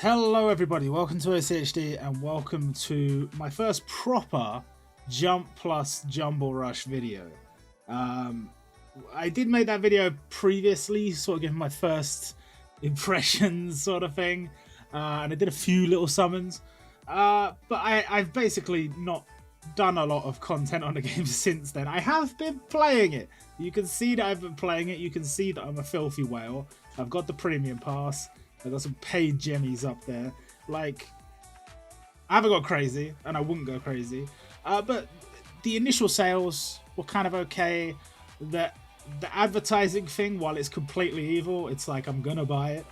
Hello everybody, welcome to OCHD and welcome to my first proper Jump plus Jumble Rush video. I did make that video previously, sort of giving my first impressions sort of thing, and I did a few little summons, but I've basically not done a lot of content on the game since then. I have been playing it. You can see that I've been playing it, you can see that I'm a filthy whale. I've got the premium pass. I got some paid jemmies up there. Like, I haven't got crazy, and I wouldn't go crazy. But the initial sales were kind of okay. The advertising thing, while it's completely evil, it's like I'm gonna buy it.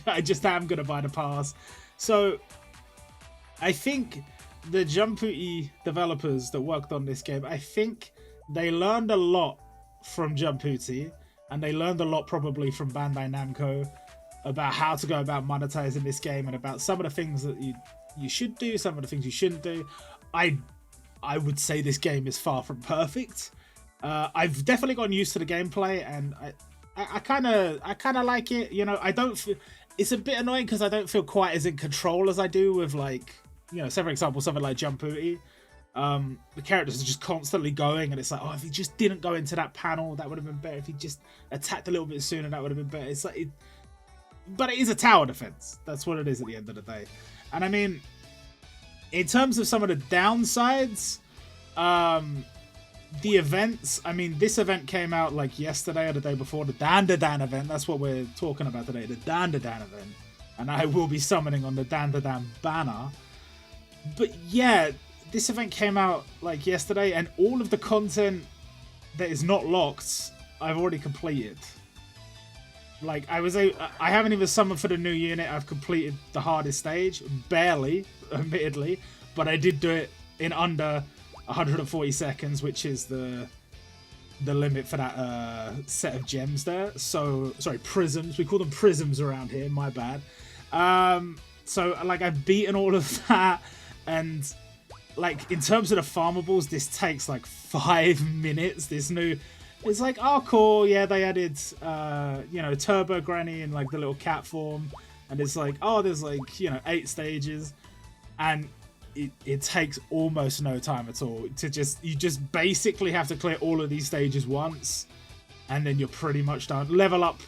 I just am gonna buy the pass. So I think the Jumputi developers that worked on this game, I think they learned a lot from Jumputi, and they learned a lot probably from Bandai Namco about how to go about monetizing this game and about some of the things that you should do, some of the things you shouldn't do. I would say this game is far from perfect. I've definitely gotten used to the gameplay, and I kind of like it. You know, I don't feel, it's a bit annoying because I don't feel quite as in control as I do with, like, you know, say for example something like Jumputi. The characters are just constantly going, and it's like, oh, if he just didn't go into that panel, that would have been better. If he just attacked a little bit sooner, that would have been better. It's like but it is a tower defense. That's what it is at the end of the day. And I mean, in terms of some of the downsides, the events, I mean, this event came out like yesterday or the day before, the Dandadan event. That's what we're talking about today, the Dandadan event. And I will be summoning on the Dandadan Banner. But yeah, this event came out like yesterday, and all of the content that is not locked, I've already completed. Like, I haven't even summoned for the new unit. I've completed the hardest stage, barely, admittedly, but I did do it in under 140 seconds, which is the limit for that set of gems there. So, sorry, prisms. We call them prisms around here, my bad. So, like, I've beaten all of that, and, like, in terms of the farmables, this takes, like, 5 minutes, this new... It's like, oh, cool, yeah, they added, you know, Turbo Granny in, like, the little cat form. And it's like, oh, there's, like, you know, 8 stages. And it takes almost no time at all. You just basically have to clear all of these stages once. And then you're pretty much done. Level up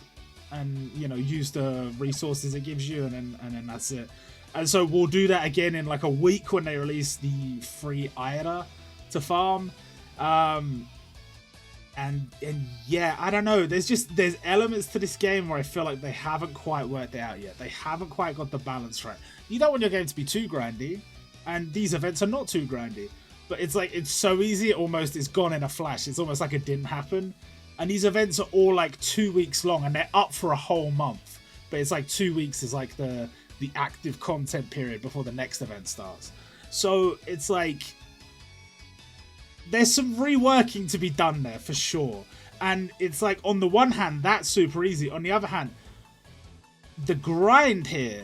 and, you know, use the resources it gives you. And then that's it. And so we'll do that again in, like, a week when they release the free AIRA to farm. And yeah, I don't know. There's elements to this game where I feel like they haven't quite worked it out yet. They haven't quite got the balance right. You don't want your game to be too grindy, and these events are not too grindy. But it's like, it's so easy, it almost is gone in a flash. It's almost like it didn't happen. And these events are all like 2 weeks long, and they're up for a whole month. But it's like 2 weeks is like the active content period before the next event starts. So it's like, there's some reworking to be done there for sure. And it's like, on the one hand, that's super easy. On the other hand, the grind here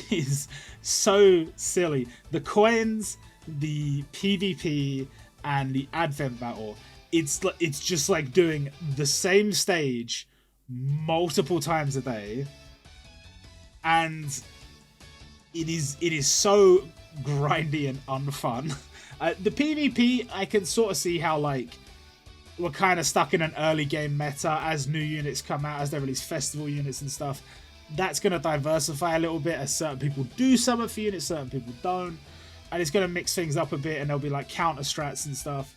is so silly. The coins, the PvP, and the Advent Battle, it's just like doing the same stage multiple times a day. And it is so grindy and unfun. The PvP, I can sort of see how, like, we're kind of stuck in an early game meta as new units come out, as they release festival units and stuff. That's going to diversify a little bit, as certain people do summon for units, certain people don't. And it's going to mix things up a bit, and there'll be, like, counter strats and stuff.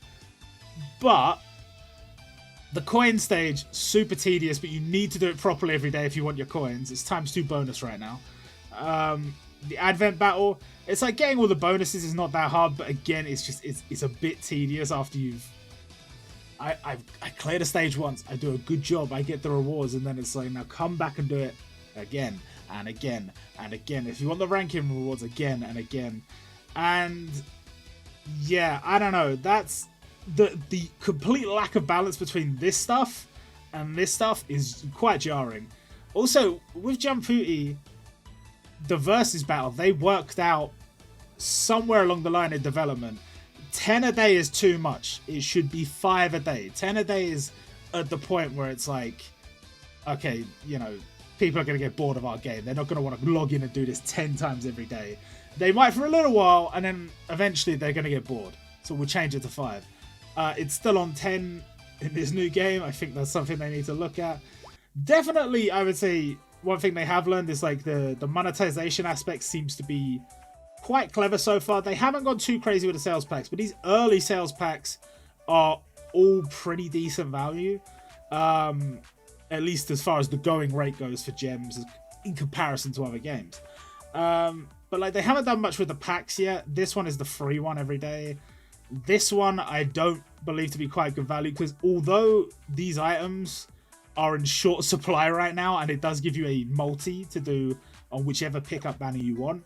But the coin stage, super tedious, but you need to do it properly every day if you want your coins. It's ×2 bonus right now. The Advent Battle, it's like getting all the bonuses is not that hard, but again, it's a bit tedious after you've... I cleared a stage once, I do a good job, I get the rewards, and then it's like, now come back and do it again, and again, and again. If you want the ranking rewards, again and again. And yeah, I don't know, that's... The complete lack of balance between this stuff and this stuff is quite jarring. Also, with Jumputi, the versus battle, they worked out somewhere along the line in development. 10 a day is too much. It should be 5 a day. 10 a day is at the point where it's like, okay, you know, people are going to get bored of our game. They're not going to want to log in and do this 10 times every day. They might for a little while, and then eventually they're going to get bored. So we'll change it to 5. It's still on 10 in this new game. I think that's something they need to look at. Definitely, I would say one thing they have learned is like the monetization aspect seems to be quite clever so far. They haven't gone too crazy with the sales packs, but these early sales packs are all pretty decent value. At least as far as the going rate goes for gems in comparison to other games. But like they haven't done much with the packs yet. This one is the free one every day. This one I don't believe to be quite good value, because although these items are in short supply right now, and it does give you a multi to do on whichever pickup banner you want,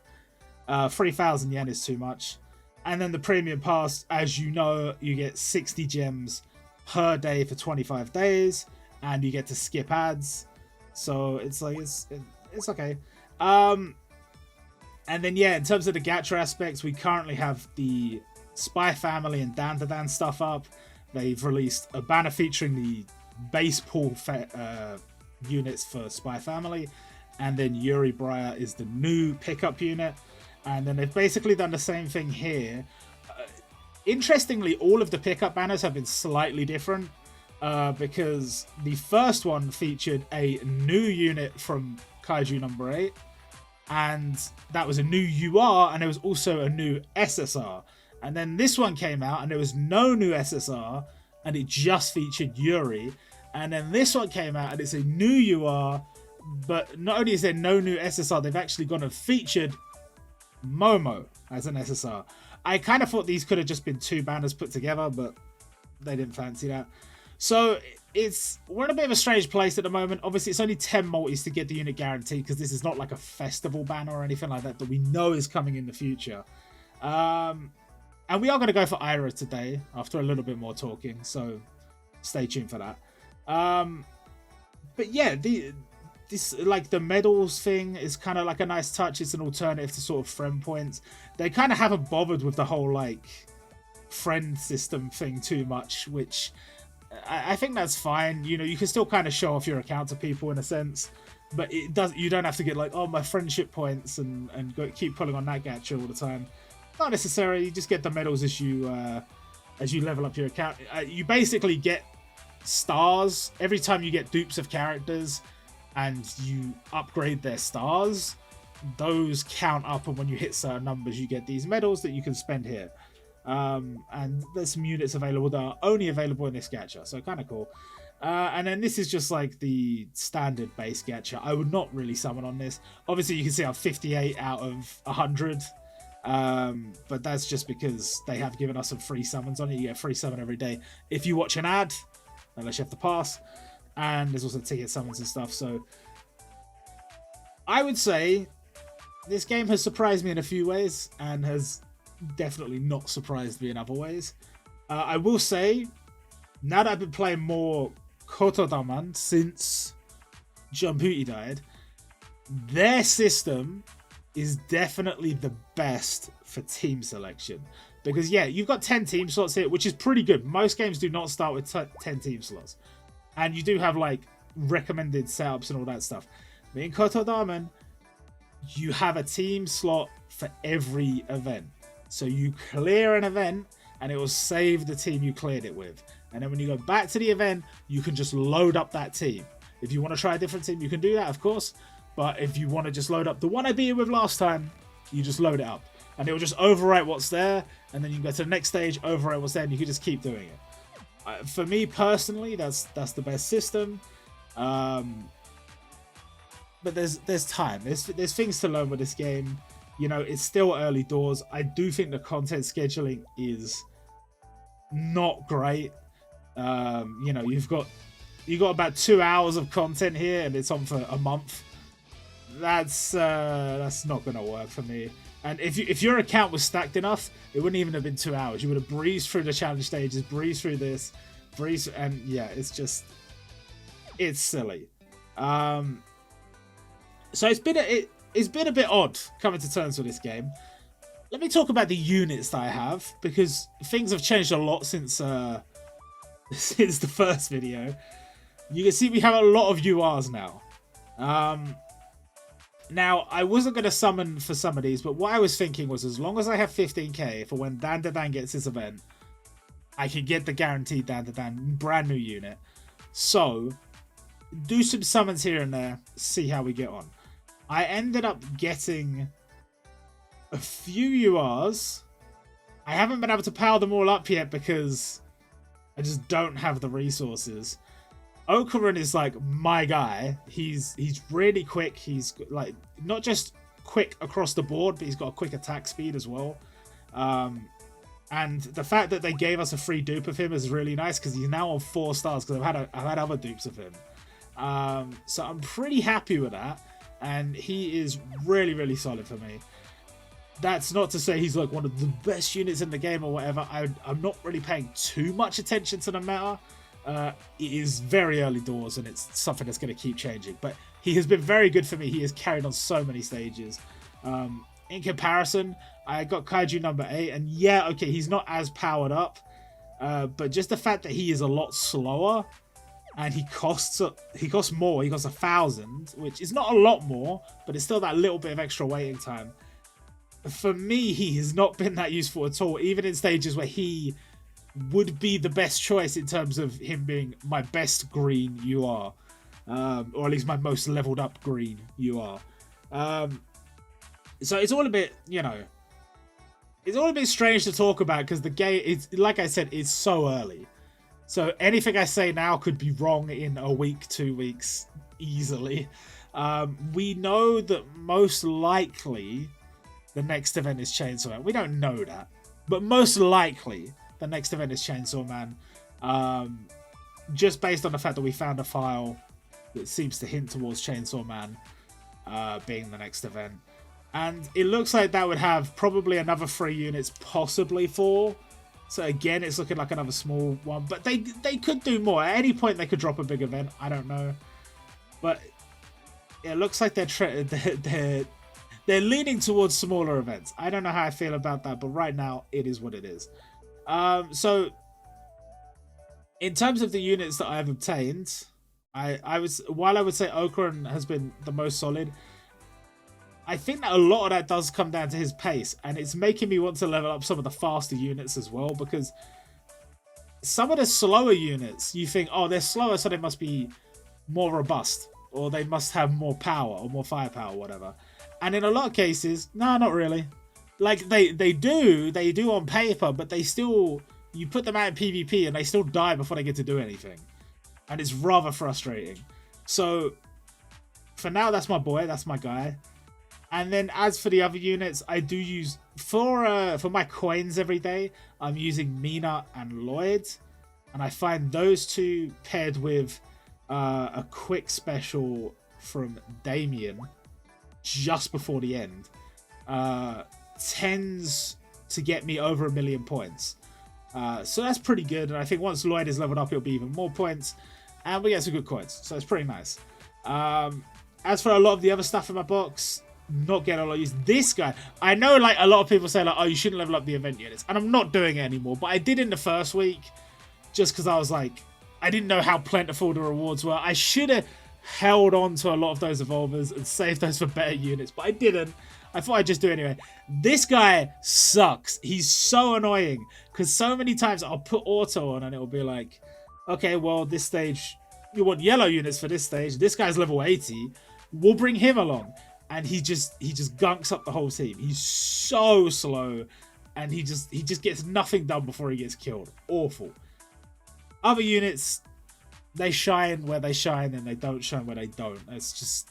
3,000 yen is too much. And then the premium pass, as you know, you get 60 gems per day for 25 days, and you get to skip ads. So it's like it's okay. And then yeah, in terms of the gacha aspects, we currently have the Spy Family and Dandadan stuff up. They've released a banner featuring the base pool units for Spy Family, and then Yuri Briar is the new pickup unit. And then they've basically done the same thing here. Interestingly, all of the pickup banners have been slightly different, because the first one featured a new unit from Kaiju number 8, and that was a new UR, and there was also a new SSR. And then this one came out and there was no new SSR, and it just featured Yuri. And then this one came out and it's a new UR, but not only is there no new SSR, they've actually gone and featured Momo as an SSR. I kind of thought these could have just been 2 banners put together, but they didn't fancy that. So we're in a bit of a strange place at the moment. Obviously, it's only 10 multis to get the unit guarantee, because this is not like a festival banner or anything like that we know is coming in the future. And we are going to go for AIRA today after a little bit more talking, so stay tuned for that. But yeah, this like the medals thing is kind of like a nice touch. It's an alternative to sort of friend points. They kind of haven't bothered with the whole like friend system thing too much, which I think that's fine. You know, you can still kind of show off your account to people in a sense, but you don't have to get like, oh, my friendship points and keep pulling on that gacha all the time. Not necessary. You just get the medals as you level up your account. You basically get stars every time you get dupes of characters and you upgrade their stars. Those count up, and when you hit certain numbers, you get these medals that you can spend here. And there's some units available that are only available in this gacha, so kind of cool. And then this is just like the standard base gacha. I would not really summon on this. Obviously, you can see I'm 58 out of 100. But that's just because they have given us some free summons on it. You get a free summon every day if you watch an ad, unless you have to pass. And there's also ticket summons and stuff. So I would say this game has surprised me in a few ways and has definitely not surprised me in other ways. I will say, now that I've been playing more Kotodaman since Jumbuti died, their system is definitely the best for team selection. Because yeah, you've got 10 team slots here, which is pretty good. Most games do not start with 10 team slots. And you do have like recommended setups and all that stuff. But in Kotodaman, you have a team slot for every event. So you clear an event and it will save the team you cleared it with. And then when you go back to the event, you can just load up that team. If you want to try a different team, you can do that, of course. But if you want to just load up the one I beat you with last time, you just load it up. And it will just overwrite what's there. And then you can go to the next stage, overwrite what's there, and you can just keep doing it. For me personally, that's the best system. But there's time. There's things to learn with this game. You know, it's still early doors. I do think the content scheduling is not great. You know, you got about 2 hours of content here, and it's on for a month. That's not gonna work for me. And if your account was stacked enough, it wouldn't even have been 2 hours. You would have breezed through the challenge stages, breezed through this, and yeah, it's silly. So it's been a bit odd coming to terms with this game. Let me talk about the units that I have, because things have changed a lot since the first video. You can see we have a lot of URs now. Now, I wasn't going to summon for some of these, but what I was thinking was as long as I have 15k for when Dandadan gets his event, I can get the guaranteed Dandadan brand new unit. So, do some summons here and there, see how we get on. I ended up getting a few URs. I haven't been able to power them all up yet because I just don't have the resources. Okarun is like my guy. He's really quick. He's like not just quick across the board, but he's got a quick attack speed as well. And the fact that they gave us a free dupe of him is really nice because he's now on 4 stars because I've had other dupes of him. So I'm pretty happy with that, and he is really, really solid for me. That's not to say he's like one of the best units in the game or whatever. I'm not really paying too much attention to the meta. It is very early doors and it's something that's going to keep changing, but he has been very good for me. He has carried on so many stages. In comparison, I got Kaiju number 8, and yeah, okay, he's not as powered up, but just the fact that he is a lot slower and he costs more. He costs 1,000, which is not a lot more, but it's still that little bit of extra waiting time. For me, he has not been that useful at all, even in stages where he would be the best choice in terms of him being my best green UR, or at least my most leveled up green UR. So it's all a bit, you know, it's all a bit strange to talk about because the game, it's like I said, it's so early. So anything I say now could be wrong in a week, 2 weeks, easily. We know that most likely the next event is Chainsaw Man. We don't know that, but most likely the next event is Chainsaw Man. Just based on the fact that we found a file that seems to hint towards Chainsaw Man being the next event. And it looks like that would have probably another 3 units, possibly 4. So again, it's looking like another small one. But they could do more. At any point, they could drop a big event. I don't know. But it looks like they're leaning towards smaller events. I don't know how I feel about that, but right now, it is what it is. So, in terms of the units that I've obtained, while I would say Okarun has been the most solid, I think that a lot of that does come down to his pace, and it's making me want to level up some of the faster units as well, because some of the slower units, you think, oh, they're slower, so they must be more robust, or they must have more power, or more firepower, whatever. And in a lot of cases, no, not really. Like, they do on paper, but they still, you put them out in PvP, and they still die before they get to do anything. And it's rather frustrating. So, for now, that's my boy, that's my guy. And then as for the other units, I do use, for my coins every day, I'm using Mina and Lloyd. And I find those two paired with a quick special from Damien just before the end tends to get me over 1 million points. So that's pretty good. And I think once Lloyd is leveled up, it'll be even more points. And we get some good coins. So it's pretty nice. As for a lot of the other stuff in my box, not getting a lot of use. This guy, I know like a lot of people say like, oh, you shouldn't level up the event units, and I'm not doing it anymore, but I did in the first week just because I was like, I didn't know how plentiful the rewards were. I should have held on to a lot of those evolvers and saved those for better units, but I didn't. I thought I'd just do it anyway. This guy sucks. He's so annoying because so many times I'll put auto on and it'll be like, okay, well, this stage, you want yellow units for this stage. This guy's level 80. We'll bring him along. And he just gunks up the whole team. He's so slow, and he just gets nothing done before he gets killed. Awful. Other units, they shine where they shine, and they don't shine where they don't. It's just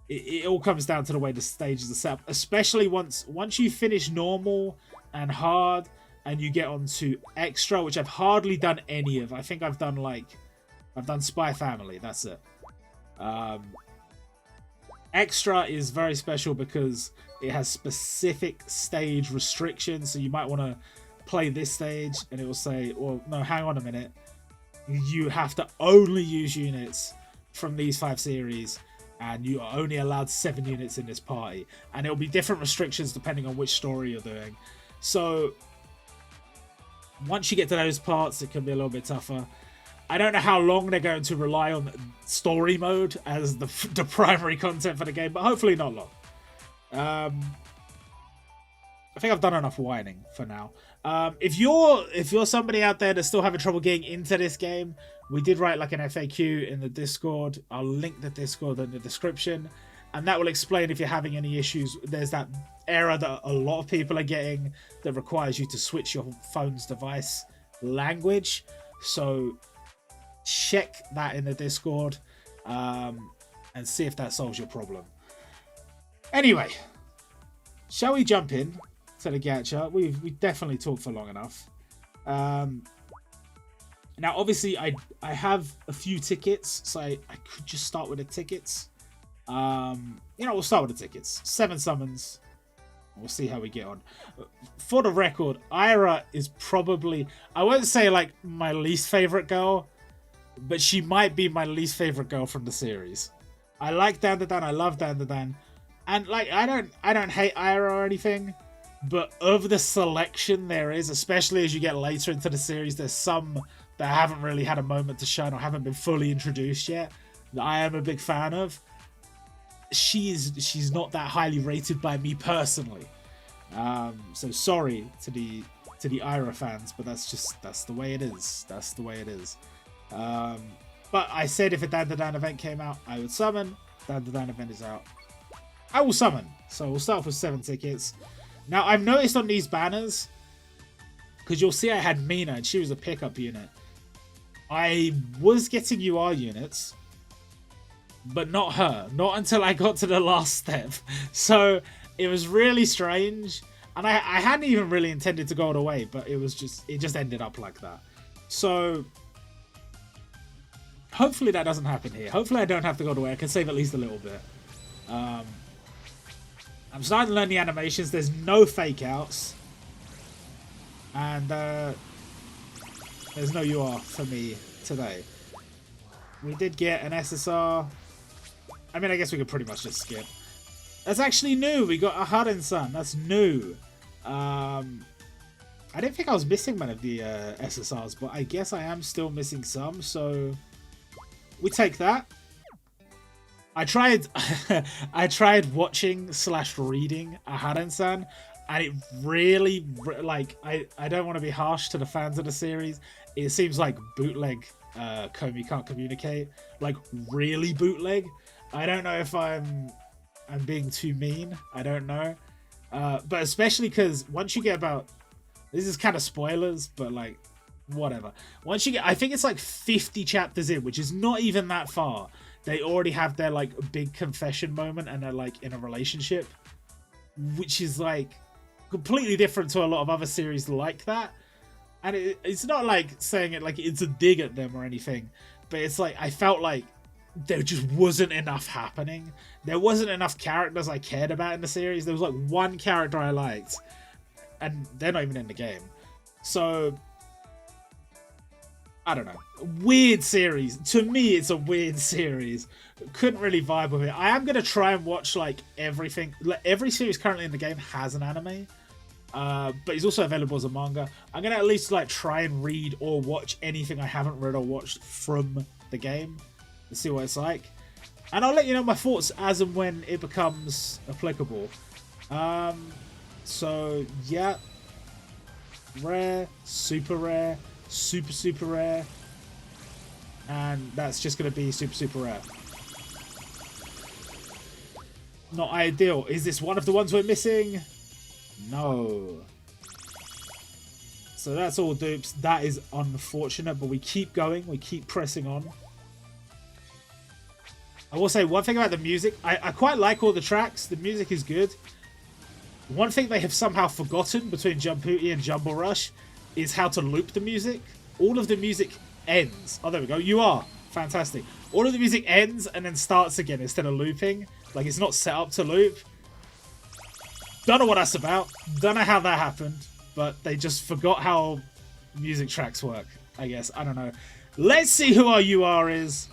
it all comes down to the way the stages are set up. Especially once you finish normal and hard, and you get onto extra, which I've hardly done any of. I think I've done Spy Family. That's it. Extra is very special because it has specific stage restrictions. So you might want to play this stage and it will say, well, no, hang on a minute. You have to only use units from these 5 series and you are only allowed 7 units in this party. And it'll be different restrictions depending on which story you're doing. So once you get to those parts, it can be a little bit tougher. I don't know how long they're going to rely on story mode as the primary content for the game, but hopefully not long. I think I've done enough whining for now. If you're somebody out there that's still having trouble getting into this game, we did write like an FAQ in the Discord. I'll link the Discord in the description, and that will explain if you're having any issues. There's that error that a lot of people are getting that requires you to switch your phone's device language. So check that in the Discord and see if that solves your problem. Anyway, shall we jump in to the gacha? We definitely talked for long enough. Now, obviously, I have a few tickets, so I could just start with the tickets. We'll start with the tickets. 7 summons. We'll see how we get on. For the record, AIRA is probably, I won't say like my least favorite girl, but she might be my least favorite girl from the series. I like Dandadan, I love Dandadan, and like I don't hate AIRA or anything, but of the selection there is, especially as you get later into the series, there's some that haven't really had a moment to shine or haven't been fully introduced yet that I am a big fan of. She's not that highly rated by me personally, so sorry to the AIRA fans, but that's the way it is. That's the way it is. But I said if a Dandadan event came out, I would summon. Dandadan event is out, I will summon. So we'll start off with 7 tickets. Now I've noticed on these banners, because you'll see I had Mina and she was a pickup unit, I was getting UR units, but not her. Not until I got to the last step. So it was really strange. And I hadn't even really intended to go all the way, but it just ended up like that. So hopefully that doesn't happen here. Hopefully I don't have to go all the way. I can save at least a little bit. I'm starting to learn the animations. There's no fake outs. And there's no UR for me today. We did get an SSR. I mean, I guess we could pretty much just skip. That's actually new. We got a Haden-san. That's new. I didn't think I was missing one of the SSRs, but I guess I am still missing some, so we take that. I tried I tried watching / reading a Haden-san, and it really, like, I don't want to be harsh to the fans of the series. It seems like bootleg Komi can't communicate. Like, really bootleg. I don't know if I'm being too mean. I don't know. But especially because once you get about... This is kind of spoilers, but like, whatever. Once you get... I think it's like 50 chapters in, which is not even that far. They already have their like big confession moment and they're like in a relationship. Which is like completely different to a lot of other series like that. And it's not like saying it like it's a dig at them or anything. But it's like, I felt like there just wasn't enough happening. There wasn't enough characters I cared about in the series. There was like one character I liked, and they're not even in the game. So I don't know. Weird series. To me, it's a weird series. Couldn't really vibe with it. I am going to try and watch like everything. Every series currently in the game has an anime. But it's also available as a manga. I'm going to at least like try and read or watch anything I haven't read or watched from the game to see what it's like. And I'll let you know my thoughts as and when it becomes applicable. So, yeah. Rare, super rare, super rare. And that's just going to be super rare. Not ideal. Is this one of the ones we're missing? No. So that's all dupes. That is unfortunate, but we keep going. We keep pressing on. I will say one thing about the music. I quite like all the tracks. The music is good. One thing they have somehow forgotten between Jumputi and Jumble Rush is how to loop the music. All of the music ends. Oh, there we go. You are. Fantastic. All of the music ends and then starts again instead of looping. Like, it's not set up to loop. Don't know what that's about. Don't know how that happened. But they just forgot how music tracks work, I guess. I don't know. Let's see who our UR is.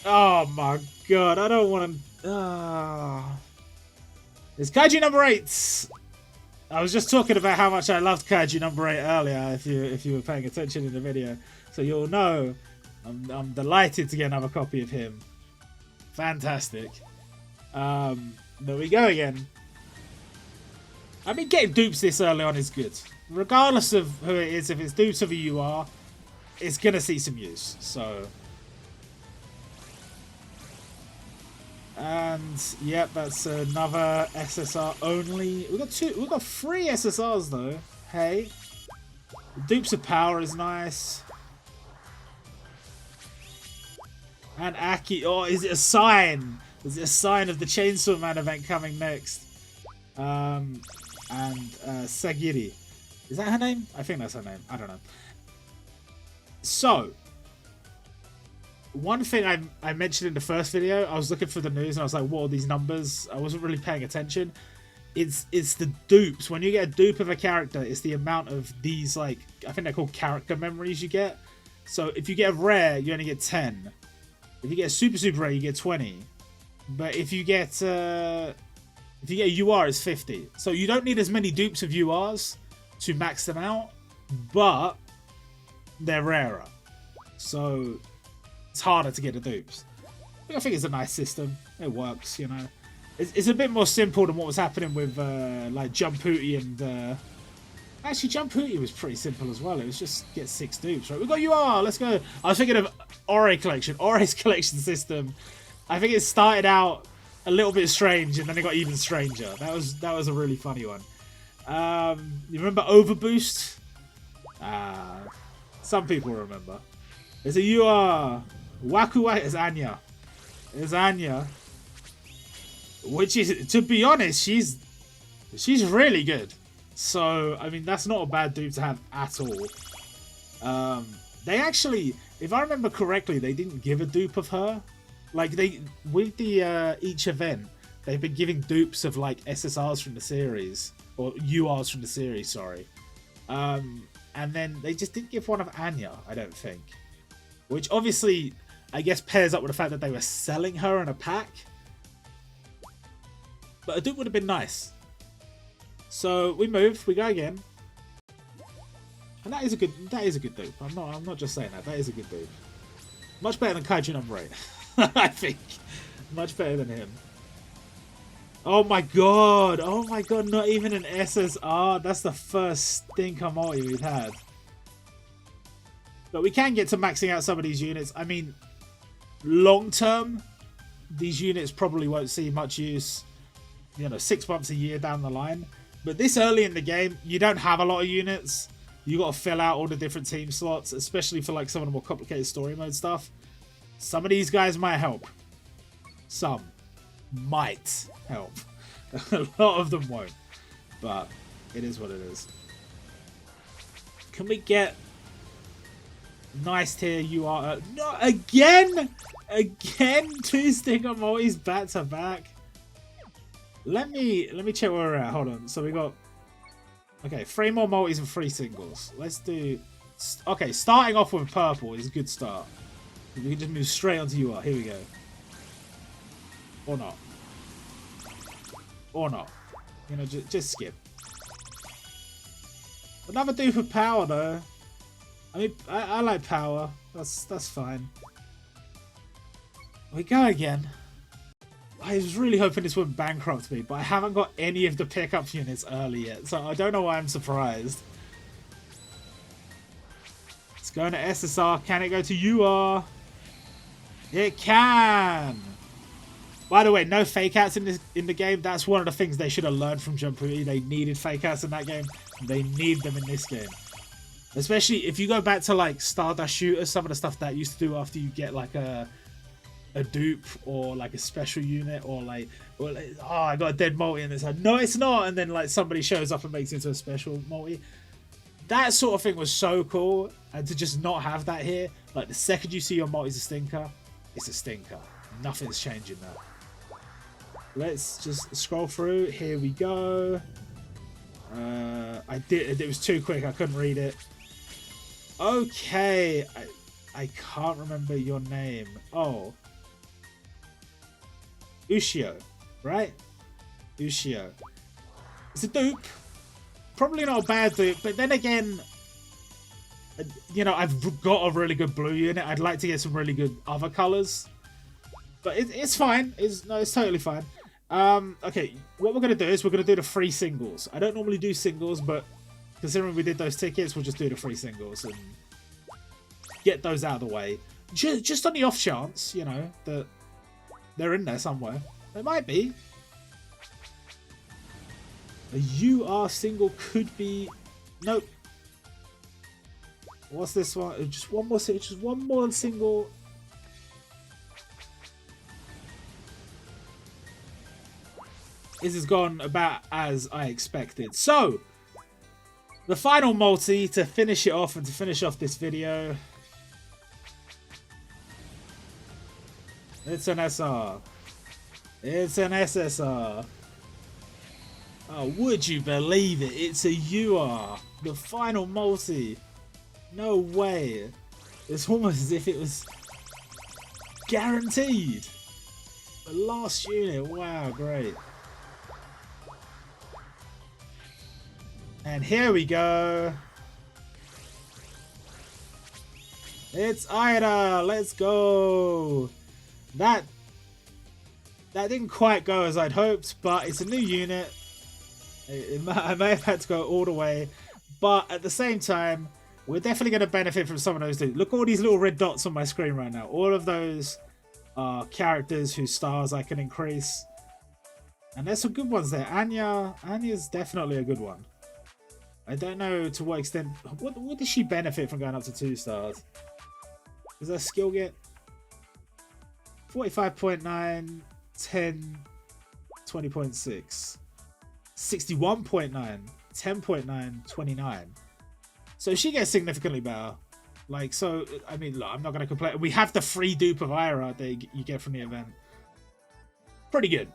Oh my god, I don't want to... It's Kaiji number 8. I was just talking about how much I loved Kaiju number 8 earlier, if you were paying attention in the video. So you'll know I'm delighted to get another copy of him. Fantastic. There we go again. I mean, getting dupes this early on is good. Regardless of who it is, if it's dupes of a UR, it's going to see some use. So... And yep, that's another SSR only. We've got 3 SSRs though. Hey, dupes of power is nice. And Aki, oh, is it a sign? Is it a sign of the Chainsaw Man event coming next? And Sagiri, is that her name? I think that's her name. I don't know. So. One thing I mentioned in the first video, I was looking for the news and I was like, what are these numbers? I wasn't really paying attention. It's the dupes. When you get a dupe of a character, it's the amount of these, like, I think they're called character memories you get. So if you get a rare, you only get 10. If you get a super rare, you get 20. But if you get a UR, it's 50. So you don't need as many dupes of URs to max them out, but they're rarer. So it's harder to get the dupes. I think it's a nice system. It works, you know. It's a bit more simple than what was happening with like Jumputi and... Actually, Jumputi was pretty simple as well. It was just get 6 dupes, right? We've got UR, let's go. I was thinking of Ori collection. Ori's collection system. I think it started out a little bit strange and then it got even stranger. That was a really funny one. You remember Overboost? Some people remember. There's a UR. Waku is Anya. It's Anya. Which is, to be honest, she's really good. So, I mean, that's not a bad dupe to have at all. They actually, if I remember correctly, they didn't give a dupe of her. Like, with the each event, they've been giving dupes of, like, SSRs from the series. Or URs from the series, sorry. And then they just didn't give one of Anya, I don't think. Which, obviously, I guess pairs up with the fact that they were selling her in a pack. But a dupe would have been nice. So we move, we go again. And that is a good dupe. I'm not just saying that. That is a good dupe. Much better than Kaiju number 8. I think. Much better than him. Oh my god. Oh my god, not even an SSR. That's the first stinker multi we've had. But we can get to maxing out some of these units. I mean, long term, these units probably won't see much use, you know, 6 months a year down the line. But this early in the game, you don't have a lot of units. You got to fill out all the different team slots, especially for like some of the more complicated story mode stuff. Some of these guys might help. Some might help. A lot of them won't. But it is what it is. Can we get nice tier UR? No, again? Again? 2 sticker multis back to back. Let me check where we're at. Hold on. So we got, okay, 3 more multis and 3 singles. Let's do, okay, starting off with purple is a good start. We can just move straight onto UR. Here we go. Or not. Or not. You know, just skip. Another dupe of power though. I mean, I like power. That's fine. We go again. I was really hoping this wouldn't bankrupt me, but I haven't got any of the pickup units early yet, so I don't know why I'm surprised. It's going to SSR. Can it go to UR? It can! By the way, no fake outs in the game. That's one of the things they should have learned from Jumputi. They needed fake outs in that game. They need them in this game. Especially if you go back to like Stardust Shooter, some of the stuff that used to do after you get like a dupe or like a special unit, or like, oh, I got a dead multi and it's like, no it's not, and then like somebody shows up and makes it into a special multi. That sort of thing was so cool, and to just not have that here, like the second you see your multi's a stinker, it's a stinker. Nothing's changing that. Let's just scroll through. Here we go. It was too quick, I couldn't read it. Okay, I can't remember your name. Oh, Ushio, right? Ushio. It's a dupe. probably not a bad thing. But then again, you know, I've got a really good blue unit. I'd like to get some really good other colors. But it's fine. It's totally fine. Okay, what we're going to do is we're going to do the free singles. I don't normally do singles, but considering we did those tickets, we'll just do the free singles and get those out of the way. Just on the off chance, you know, that they're in there somewhere. They might be. A UR single could be... Nope. What's this one? Just one more single. This has gone about as I expected. So, the final multi to finish it off and to finish off this video. It's an SR. It's an SSR. Oh, would you believe it? It's a UR. The final multi. No way. It's almost as if it was guaranteed. The last unit. Wow, great. And here we go. It's AIRA. Let's go. That didn't quite go as I'd hoped, but it's a new unit. I may have had to go all the way, but at the same time, we're definitely going to benefit from some of those too. Look at all these little red dots on my screen right now. All of those are characters whose stars I can increase. And there's some good ones there. Anya's definitely a good one. I don't know to what extent... What does she benefit from going up to 2 stars? Does her skill get... 45.9, 10, 20.6, 61.9, 10.9, 29. So she gets significantly better. Like, so, I mean, look, I'm not going to complain. We have the free dupe of AIRA that you get from the event. Pretty good.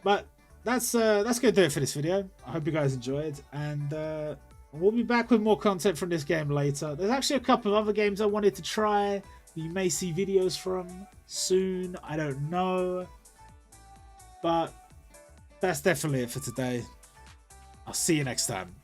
But that's going to do it for this video. I hope you guys enjoyed. And we'll be back with more content from this game later. There's actually a couple of other games I wanted to try. You may see videos from soon. I don't know. But that's definitely it for today. I'll see you next time.